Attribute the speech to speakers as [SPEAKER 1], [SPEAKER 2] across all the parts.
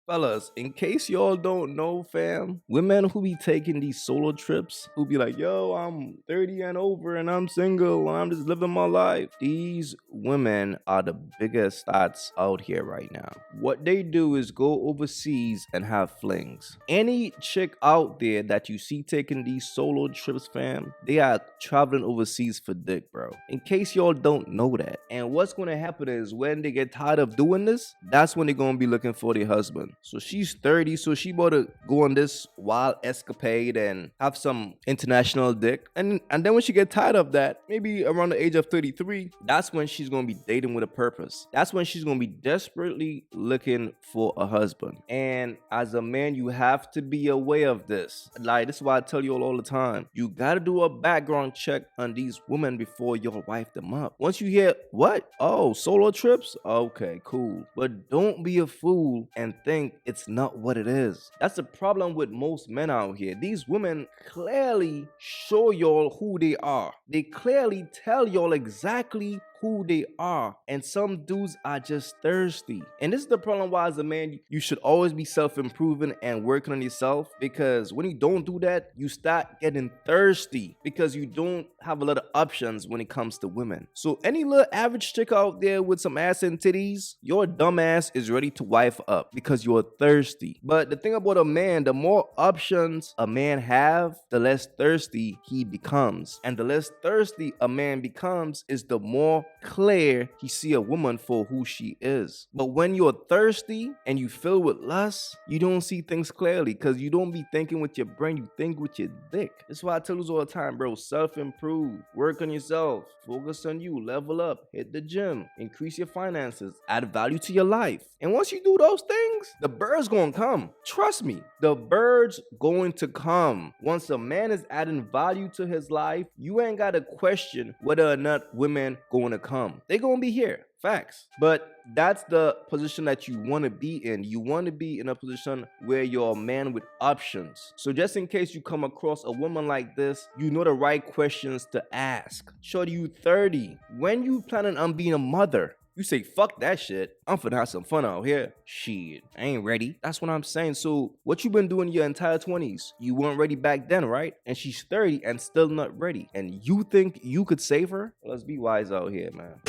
[SPEAKER 1] Fellas, in case y'all don't know, fam, women who be taking these solo trips, who be like, yo, I'm 30 and over and I'm single and I'm just living my life. These women are the biggest thoughts out here right now. What they do is go overseas and have flings. Any chick out there that you see taking these solo trips, fam, they are traveling overseas for dick, bro. In case y'all don't know that. And what's gonna happen is when they get tired of doing this, that's when they're gonna be looking for their husband. So she's 30, so she about to go on this wild escapade and have some international dick. And then when she get tired of that, maybe around the age of 33, that's when she's gonna be dating with a purpose. That's when she's gonna be desperately looking for a husband. And as a man, you have to be aware of this. Like, this is why I tell you all the time. You gotta do a background check on these women before you wife them up. Once you hear, what? Oh, solo trips? Okay, cool. But don't be a fool and think it's not what it is. That's the problem with most men out here. These women clearly show y'all who they are. They clearly tell y'all exactly who they are, and some dudes are just thirsty. And this is the problem why, as a man, you should always be self-improving and working on yourself, because when you don't do that, you start getting thirsty because you don't have a lot of options when it comes to women. So any little average chick out there with some ass and titties, your dumb ass is ready to wife up because you're thirsty. But the thing about a man, the more options a man have, the less thirsty he becomes. And the less thirsty a man becomes is the more clear he see a woman for who she is. But when you're thirsty and you fill with lust, you don't see things clearly because you don't be thinking with your brain, you think with your dick. That's why I tell you all the time, bro. Self-improve, work on yourself, focus on you, level up, hit the gym, increase your finances, add value to your life. And once you do those things, the birds gonna come. Trust me, the birds going to come. Once a man is adding value to his life, you ain't gotta question whether or not women gonna come. They gonna be here. Facts. But that's the position that you want to be in. You want to be in a position where you're a man with options. So just in case you come across a woman like this, you know the right questions to ask. Shorty, you 30. When you planning on being a mother? You say, fuck that shit. I'm finna have some fun out here. Shit, I ain't ready. That's what I'm saying. So what you been doing your entire 20s? You weren't ready back then, right? And she's 30 and still not ready. And you think you could save her? Let's be wise out here, man.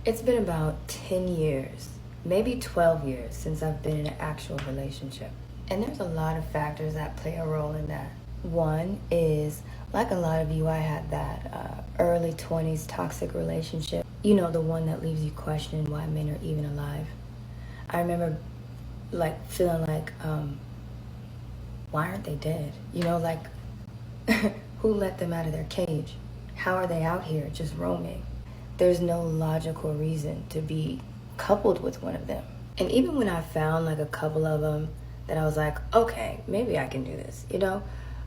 [SPEAKER 2] It's been about 10 years, maybe 12 years since I've been in an actual relationship. And there's a lot of factors that play a role in that. One is, like a lot of you, I had that early 20s toxic relationship. You know, the one that leaves you questioning why men are even alive. I remember feeling like, why aren't they dead? You know, like, who let them out of their cage? How are they out here just roaming? There's no logical reason to be coupled with one of them. And even when I found like a couple of them that I was like, okay, maybe I can do this, you know,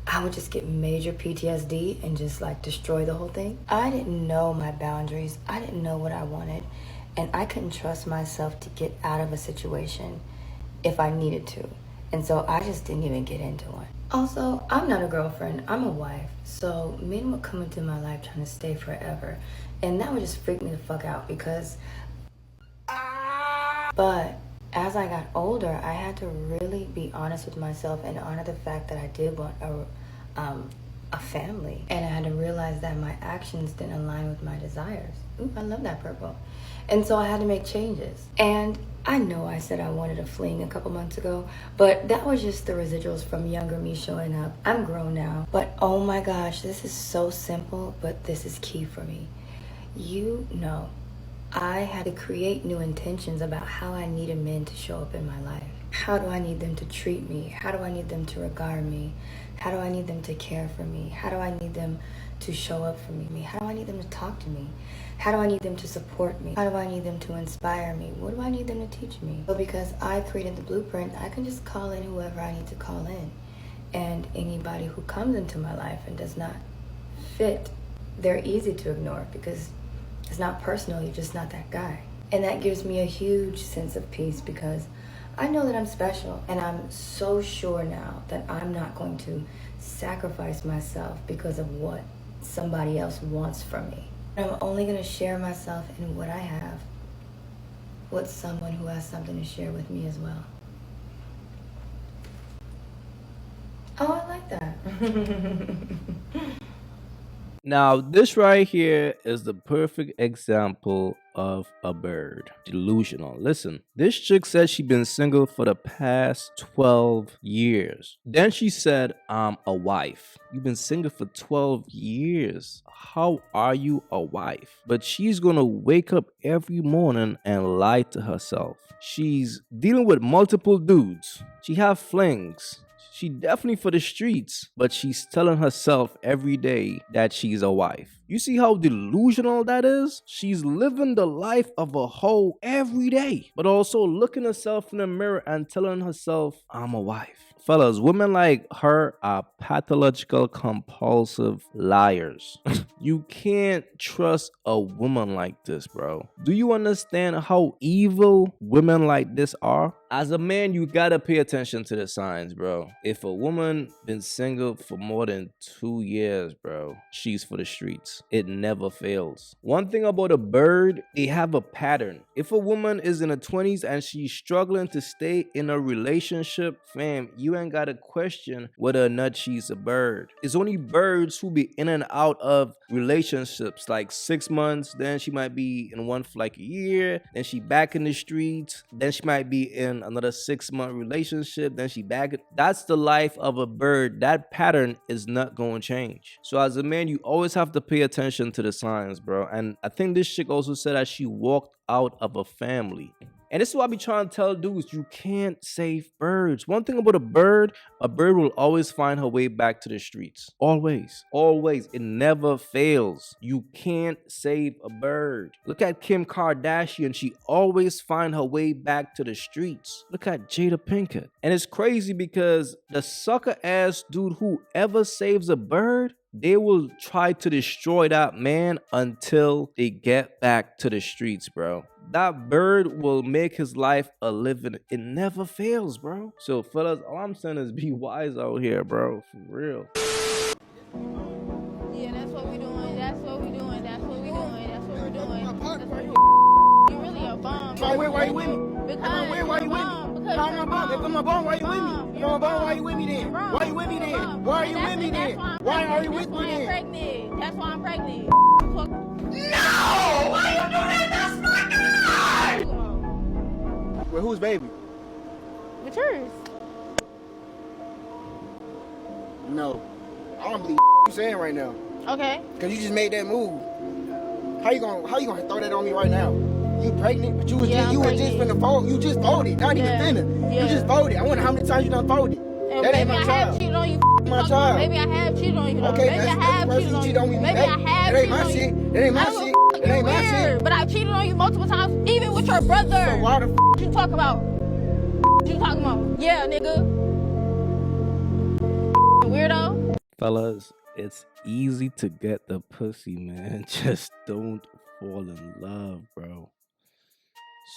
[SPEAKER 2] I would just get major PTSD and just like destroy the whole thing. I didn't know my boundaries. I didn't know what I wanted. And I couldn't trust myself to get out of a situation if I needed to. And so I just didn't even get into one. Also, I'm not a girlfriend, I'm a wife. So men would come into my life trying to stay forever. And that would just freak me the fuck out because... But as I got older, I had to really be honest with myself and honor the fact that I did want a family. And I had to realize that my actions didn't align with my desires. Ooh, I love that purple. And so I had to make changes. And I know I said I wanted a fling a couple months ago, but that was just the residuals from younger me showing up. I'm grown now, but oh my gosh, this is so simple, but this is key for me. You know, I had to create new intentions about how I needed men to show up in my life. How do I need them to treat me? How do I need them to regard me? How do I need them to care for me? How do I need them to show up for me? How do I need them to talk to me? How do I need them to support me? How do I need them to inspire me? What do I need them to teach me? So because I created the blueprint, I can just call in whoever I need to call in. And anybody who comes into my life and does not fit, they're easy to ignore because it's not personal, you're just not that guy. And that gives me a huge sense of peace because I know that I'm special, and I'm so sure now that I'm not going to sacrifice myself because of what somebody else wants from me. I'm only going to share myself in what I have with someone who has something to share with me as well. Oh, I like that.
[SPEAKER 1] Now, this right here is the perfect example of a bird. Delusional. Listen, this chick said she been single for the past 12 years. Then she said, I'm a wife. You've been single for 12 years. How are you a wife? But she's gonna wake up every morning and lie to herself. She's dealing with multiple dudes. She have flings. She definitely for the streets, but she's telling herself every day that she's a wife. You see how delusional that is? She's living the life of a hoe every day, but also looking herself in the mirror and telling herself, I'm a wife. Fellas, women like her are pathological compulsive liars. You can't trust a woman like this, bro. Do you understand how evil women like this are? As a man, you gotta pay attention to the signs, bro. If a woman been single for more than 2 years, bro, she's for the streets. It never fails. One thing about a bird, they have a pattern. If a woman is in her 20s and she's struggling to stay in a relationship, fam, you ain't gotta question whether or not she's a bird. It's only birds who be in and out of relationships like 6 months, then she might be in one for like a year, then she back in the streets, then she might be in another 6-month relationship, then she back. That's the life of a bird. That pattern is not going to change. So as a man, you always have to pay attention to the signs, bro. And I think this chick also said that she walked out of a family. And this is what I be trying to tell dudes. You can't save birds. One thing about a bird will always find her way back to the streets. Always. Always. It never fails. You can't save a bird. Look at Kim Kardashian. She always find her way back to the streets. Look at Jada Pinkett. And it's crazy because the sucker ass dude who ever saves a bird, they will try to destroy that man until they get back to the streets, bro. That bird will make his life a living. It never fails, bro. So, fellas, all I'm saying is be wise out here, bro. For real.
[SPEAKER 3] Yeah, that's what we doing. That's what we doing. That's what we doing. That's what we're doing. You really a bum.
[SPEAKER 4] Why you with me?
[SPEAKER 3] Because
[SPEAKER 4] Why you with me? No, I'm a bum. If I'm a bum, why you with me? If I'm a bum, why you with me then? Why you with me then? Why are you with me then? Why are you with me then?
[SPEAKER 3] That's why I'm pregnant.
[SPEAKER 4] No! Why you doing that? That's my God! Well, whose baby?
[SPEAKER 3] It's yours.
[SPEAKER 4] No. I don't believe you saying right now.
[SPEAKER 3] Okay.
[SPEAKER 4] Cause you just made that move. How you gonna throw that on me right now? You pregnant, but you was just finna fold. You just folded, not even finna.
[SPEAKER 3] Yeah.
[SPEAKER 4] You just folded. I wonder how many times you done folded. That ain't my child.
[SPEAKER 3] Cheated on you.
[SPEAKER 4] My child.
[SPEAKER 3] Maybe I have cheated on you.
[SPEAKER 4] Okay,
[SPEAKER 3] maybe I have cheated on you. Maybe I have
[SPEAKER 4] That ain't
[SPEAKER 3] cheated
[SPEAKER 4] my
[SPEAKER 3] on
[SPEAKER 4] shit.
[SPEAKER 3] you.
[SPEAKER 4] That ain't my shit. That ain't my shit.
[SPEAKER 3] But I cheated on you multiple times, even with your brother.
[SPEAKER 4] So why the
[SPEAKER 3] What you talking about? What you talking about? Yeah, nigga. Weirdo.
[SPEAKER 1] Fellas, it's easy to get the pussy, man. Just don't fall in love, bro.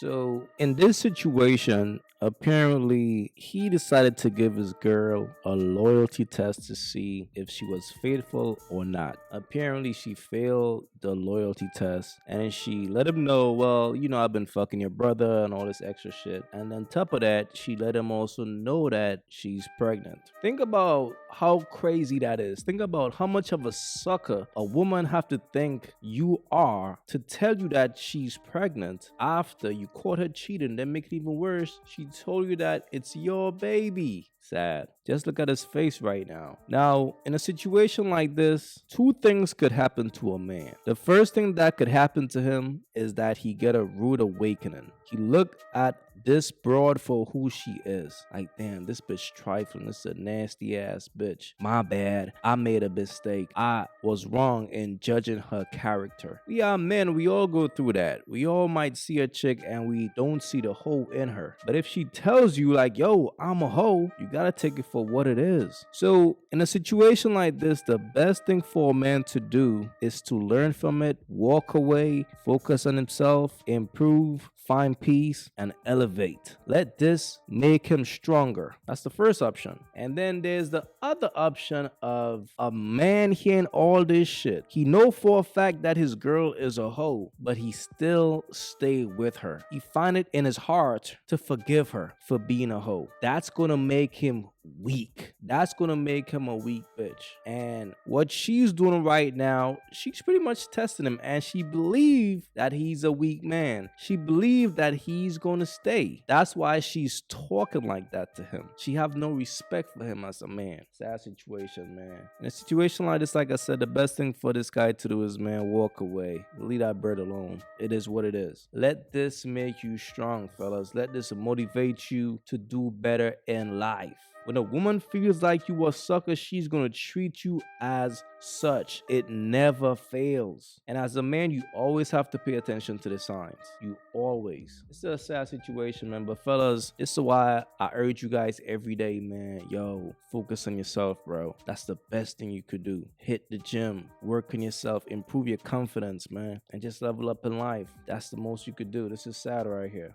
[SPEAKER 1] So in this situation, apparently he decided to give his girl a loyalty test to see if she was faithful or not. Apparently she failed the loyalty test and she let him know, well, you know, I've been fucking your brother and all this extra shit. And on top of that, she let him also know that she's pregnant. Think about how crazy that is. Think about how much of a sucker a woman have to think you are to tell you that she's pregnant after you caught her cheating. Then make it even worse, she told you that it's your baby. Sad. Just look at his face right now. Now, in a situation like this, two things could happen to a man. The first thing that could happen to him is that he get a rude awakening. He look at this broad for who she is. Like, damn, this bitch trifling. This is a nasty ass bitch. My bad. I made a mistake. I was wrong in judging her character. We are men. We all go through that. We all might see a chick and we don't see the hoe in her. But if she tells you like, yo, I'm a hoe, you gotta take it for what it is. So in a situation like this, the best thing for a man to do is to learn from it, walk away, focus on himself, improve, find peace, and elevate. Let this make him stronger. That's the first option. And then there's the other option of a man hearing all this shit. He know for a fact that his girl is a hoe, but he still stay with her. He find it in his heart to forgive her for being a hoe. That's gonna make him weak. That's gonna make him a weak bitch. And what she's doing right now, she's pretty much testing him, and she believed that he's a weak man. She believed that he's gonna stay. That's why she's talking like that to him. She have no respect for him as a man. Sad situation, man. In a situation like this, like I said, the best thing for this guy to do is, man, walk away. Leave that bird alone. It is what it is. Let this make you strong, fellas. Let this motivate you to do better in life. When a woman feels like you a sucker, she's gonna treat you as such. It never fails. And as a man, you always have to pay attention to the signs. You always. It's a sad situation, man. But fellas, this is why I urge you guys every day, man. Yo, focus on yourself, bro. That's the best thing you could do. Hit the gym, work on yourself, improve your confidence, man, and just level up in life. That's the most you could do. This is sad right here.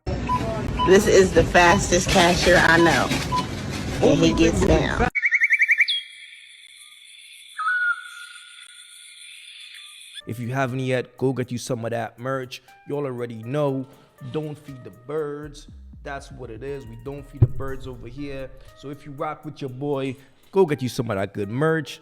[SPEAKER 5] This is the fastest cashier I know. And he gets down.
[SPEAKER 1] If you haven't yet, go get you some of that merch. Y'all already know, don't feed the birds. That's what it is. We don't feed the birds over here. So if you rock with your boy, go get you some of that good merch.